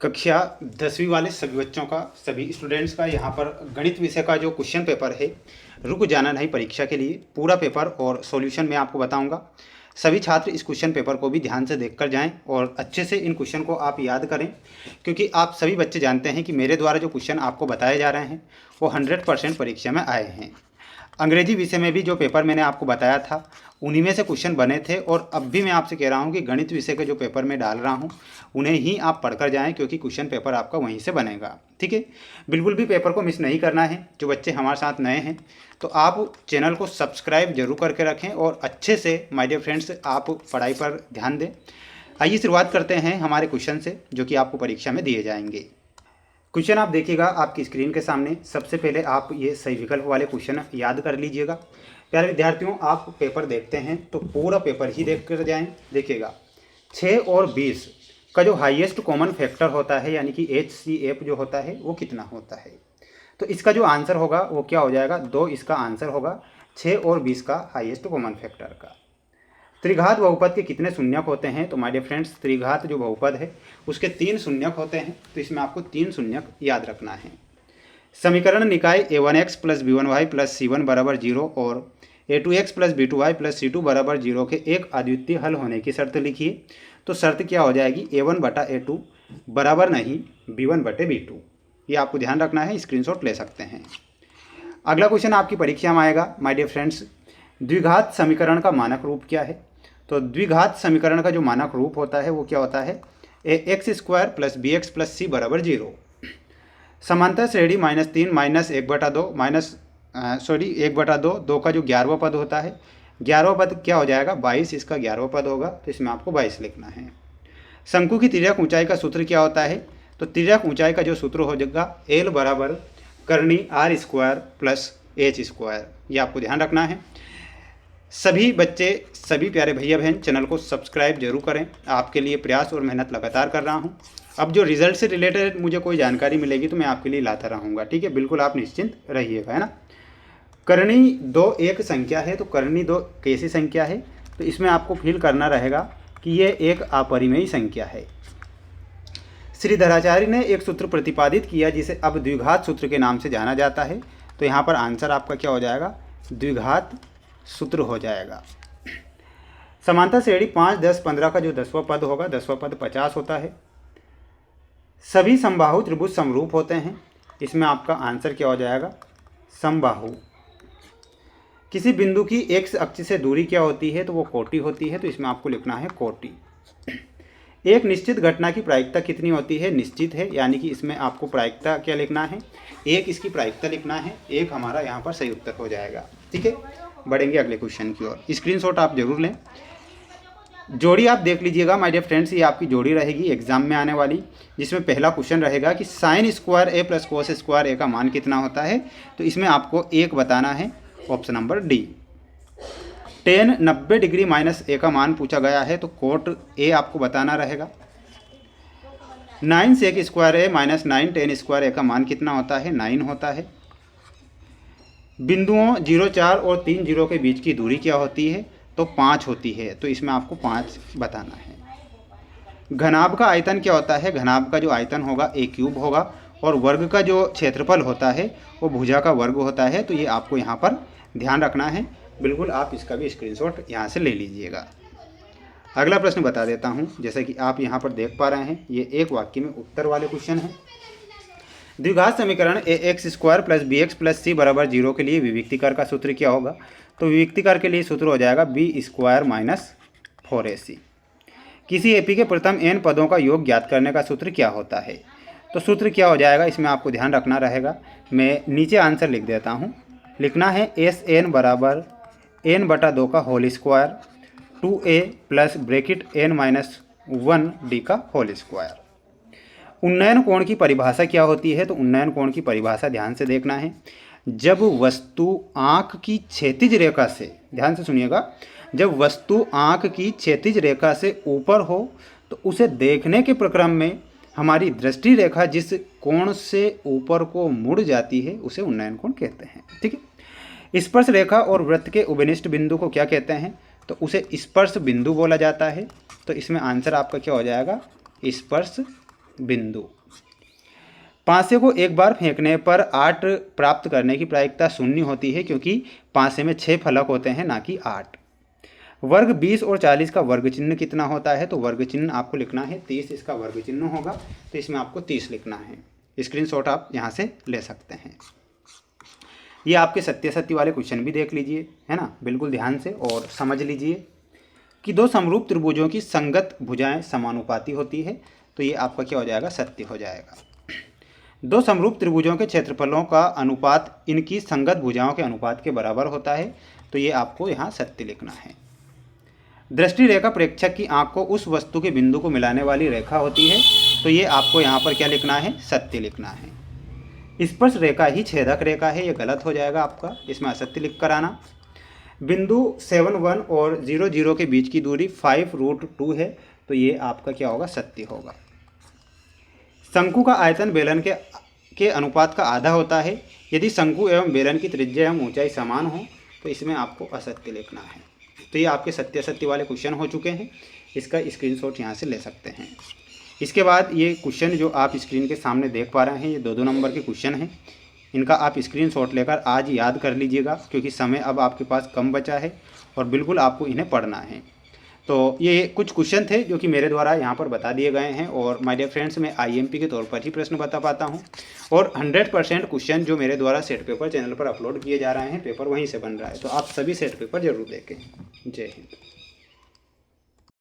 कक्षा 10वीं वाले सभी बच्चों का, सभी स्टूडेंट्स का यहाँ पर गणित विषय का जो क्वेश्चन पेपर है, रुक जाना नहीं परीक्षा के लिए, पूरा पेपर और सॉल्यूशन मैं आपको बताऊंगा। सभी छात्र इस क्वेश्चन पेपर को भी ध्यान से देखकर जाएं और अच्छे से इन क्वेश्चन को आप याद करें, क्योंकि आप सभी बच्चे जानते हैं कि मेरे द्वारा जो क्वेश्चन आपको बताए जा रहे हैं वो 100% परीक्षा में आए हैं। अंग्रेजी विषय में भी जो पेपर मैंने आपको बताया था उन्हीं में से क्वेश्चन बने थे, और अब भी मैं आपसे कह रहा हूं कि गणित विषय के जो पेपर मैं डाल रहा हूं उन्हें ही आप पढ़कर जाएं, क्योंकि क्वेश्चन पेपर आपका वहीं से बनेगा। ठीक है, बिल्कुल भी पेपर को मिस नहीं करना है। जो बच्चे हमारे साथ नए हैं तो आप चैनल को सब्सक्राइब जरूर करके रखें और अच्छे से माय डियर फ्रेंड्स आप पढ़ाई पर ध्यान दें। आइए शुरुआत करते हैं हमारे क्वेश्चन से, जो कि आपको परीक्षा में दिए जाएंगे। क्वेश्चन आप देखिएगा आपकी स्क्रीन के सामने। सबसे पहले आप ये सही विकल्प वाले क्वेश्चन याद कर लीजिएगा। प्यारे विद्यार्थियों, आप पेपर देखते हैं तो पूरा पेपर ही देख कर जाएँ। देखिएगा 6 और 20 का जो हाईएस्ट कॉमन फैक्टर होता है, यानी कि HCF जो होता है वो कितना होता है। तो इसका जो आंसर होगा वो क्या हो जाएगा, 2 इसका आंसर होगा 6 और 20 का हाईएस्ट कॉमन फैक्टर का। त्रिघात बहुपद के कितने शून्यक होते हैं। तो माय डियर फ्रेंड्स, त्रिघात जो बहुपद है उसके 3 शून्यक होते हैं, तो इसमें आपको 3 शून्यक याद रखना है। समीकरण निकाय A1x + B1y + C1 = 0 और A2x + B2y + C2 = 0 के एक अद्वितीय हल होने की शर्त लिखिए। तो शर्त क्या हो जाएगी, A1/A2 बराबर नहीं B1/B2। ये आपको ध्यान रखना है, स्क्रीनशॉट ले सकते हैं। अगला क्वेश्चन आपकी परीक्षा में आएगा माय डियर फ्रेंड्स, द्विघात समीकरण का मानक रूप क्या है। तो द्विघात समीकरण का जो मानक रूप होता है वो क्या होता है, ax² + bx + c = 0। समांतर श्रेणी -3 -1/2 2 का जो 11वां पद होता है, 11वां पद क्या हो जाएगा, 22 इसका 11वां पद होगा, तो इसमें आपको 22 लिखना है। शंकु की तिर्यक ऊंचाई का सूत्र क्या होता है। तो तिर्यक ऊंचाई का जो सूत्र हो जाएगा L = करनी r² + h²। ये आपको ध्यान रखना है। सभी बच्चे, सभी प्यारे भैया बहन चैनल को सब्सक्राइब जरूर करें। आपके लिए प्रयास और मेहनत लगातार कर रहा हूं। अब जो रिजल्ट से रिलेटेड मुझे कोई जानकारी मिलेगी तो मैं आपके लिए लाता रहूँगा। ठीक है, बिल्कुल आप निश्चिंत रहिएगा, है ना। करनी 2 एक संख्या है, तो करनी 2 कैसी संख्या है, तो इसमें आपको फील करना रहेगा कि ये एक अपरिमेय संख्या है। श्रीधराचार्य ने एक सूत्र प्रतिपादित किया जिसे अब द्विघात सूत्र के नाम से जाना जाता है। तो यहाँ पर आंसर आपका क्या हो जाएगा, द्विघात सूत्र हो जाएगा। समांतर श्रेणी 5, 10, 15 का जो 10वां पद होगा, 10वां पद 50 होता है। सभी समबाहु त्रिभुज समरूप होते हैं, इसमें आपका आंसर क्या हो जाएगा, समबाहु। किसी बिंदु की x अक्ष से दूरी क्या होती है, तो वो कोटि होती है, तो इसमें आपको लिखना है कोटि। एक निश्चित घटना की प्रायिकता कितनी होती है, निश्चित है, यानी कि इसमें आपको प्रायिकता क्या लिखना है, 1 इसकी प्रायिकता लिखना है। 1 हमारा यहाँ पर सही उत्तर हो जाएगा। ठीक है, बढ़ेंगे अगले क्वेश्चन की ओर। स्क्रीनशॉट आप जरूर लें। जोड़ी आप देख लीजिएगा माय डियर फ्रेंड्स, ये आपकी जोड़ी रहेगी एग्जाम में आने वाली, जिसमें पहला क्वेश्चन रहेगा कि sin² A + cos² A का मान कितना होता है। तो इसमें आपको 1 बताना है, option number D. tan 90 degree -A का मान पूछा गया है, तो cot A आपको बताना रहेगा। 9 sec² A - 9 tan² A का मान कितना होता है, 9 होता है। बिंदुओं 0, 4 और 3, 0 के बीच की दूरी क्या होती है, तो 5 होती है, तो इसमें आपको 5 बताना है। घनाभ का आयतन क्या होता है, घनाभ का जो आयतन होगा A³ होगा, और वर्ग का जो क्षेत्रफल होता है वो भुजा का वर्ग होता है, तो ये आपको यहाँ पर ध्यान रखना है। बिल्कुल आप इसका भी स्क्रीनशॉट यहाँ से ले लीजिएगा। अगला प्रश्न बता देता हूँ, जैसा कि आप यहाँ पर देख पा रहे हैं, ये एक वाक्य में उत्तर वाले क्वेश्चन है। द्विघात समीकरण ax² + bx + c = 0 के लिए विविक्तिकार का सूत्र क्या होगा। तो विविक्तिकार के लिए सूत्र हो जाएगा b² - 4ac। किसी एपी के प्रथम n पदों का योग ज्ञात करने का सूत्र क्या होता है। तो सूत्र क्या हो जाएगा, इसमें आपको ध्यान रखना रहेगा। मैं नीचे आंसर लिख देता हूँ। लिखना है Sn = n/2 का whole square 2a + bracket n - 1d का होल स्क्वायर। उन्नयन कोण की परिभाषा क्या होती है। तो उन्नयन कोण की परिभाषा ध्यान से देखना है। जब वस्तु आँख की क्षैतिज रेखा से, ध्यान से सुनिएगा, जब वस्तु आँख की क्षैतिज रेखा से ऊपर हो तो उसे देखने के प्रक्रम में हमारी दृष्टि रेखा जिस कोण से ऊपर को मुड़ जाती है उसे उन्नयन कोण कहते हैं। ठीक है, स्पर्श रेखा और वृत्त के उभयनिष्ठ बिंदु को क्या कहते हैं, तो उसे स्पर्श बिंदु बोला जाता है। तो इसमें आंसर आपका क्या हो जाएगा, स्पर्श बिंदु। पासे को एक बार फेंकने पर 8 प्राप्त करने की प्रायिकता शून्य होती है, क्योंकि पासे में 6 फलक होते हैं, ना कि 8। वर्ग 20 और 40 का वर्ग चिन्ह कितना होता है? तो वर्ग चिन्ह आपको लिखना है 30, इसका वर्ग चिन्ह होगा, तो इसमें आपको 30 लिखना है। स्क्रीनशॉट आप यहाँ से ले सकते हैं। ये आपके सत्य वाले क्वेश्चन भी देख लीजिए, है ना, बिल्कुल ध्यान से, और समझ लीजिए कि दो समरूप त्रिभुजों की संगत भुजाएं समानुपाती होती है, तो ये आपका क्या हो जाएगा? सत्य हो जाएगा। दो समरूप त्रिभुजों के क्षेत्रफलों का अनुपात इनकी संगत भुजाओं के अनुपात के बराबर होता है, तो ये आपको यहाँ सत्य लिखना है। दृष्टि रेखा प्रेक्षक की आंख को उस वस्तु के बिंदु को मिलाने वाली रेखा होती है, तो ये आपको यहाँ पर क्या लिखना है? सत्य लिखना है। स्पर्श रेखा ही छेदक रेखा है, ये गलत हो जाएगा आपका, इसमें असत्य लिख कर आना। बिंदु 7,1 और 0,0 के बीच की दूरी 5√2 है, तो ये आपका क्या होगा? सत्य होगा। शंकु का आयतन बेलन के अनुपात का आधा होता है। यदि शंकु एवं बेलन की त्रिज्या एवं ऊंचाई समान हो, तो इसमें आपको असत्य लिखना है। तो ये आपके सत्य वाले क्वेश्चन हो चुके हैं, इसका स्क्रीनशॉट यहाँ से ले सकते हैं। इसके बाद ये क्वेश्चन जो आप स्क्रीन के सामने देख पा रहे हैं, ये 2-2 नंबर के क्वेश्चन हैं। इनका आप स्क्रीनशॉट लेकर आज याद कर लीजिएगा, क्योंकि समय अब आपके पास कम बचा है और बिल्कुल आपको इन्हें पढ़ना है। तो ये कुछ क्वेश्चन थे जो कि मेरे द्वारा यहाँ पर बता दिए गए हैं, और माय डियर फ्रेंड्स, मैं आईएमपी के तौर पर ही प्रश्न बता पाता हूँ, और 100% क्वेश्चन जो मेरे द्वारा सेट पेपर चैनल पर अपलोड किए जा रहे हैं, पेपर वहीं से बन रहा है। तो आप सभी सेट पेपर जरूर देखें। जय हिंद।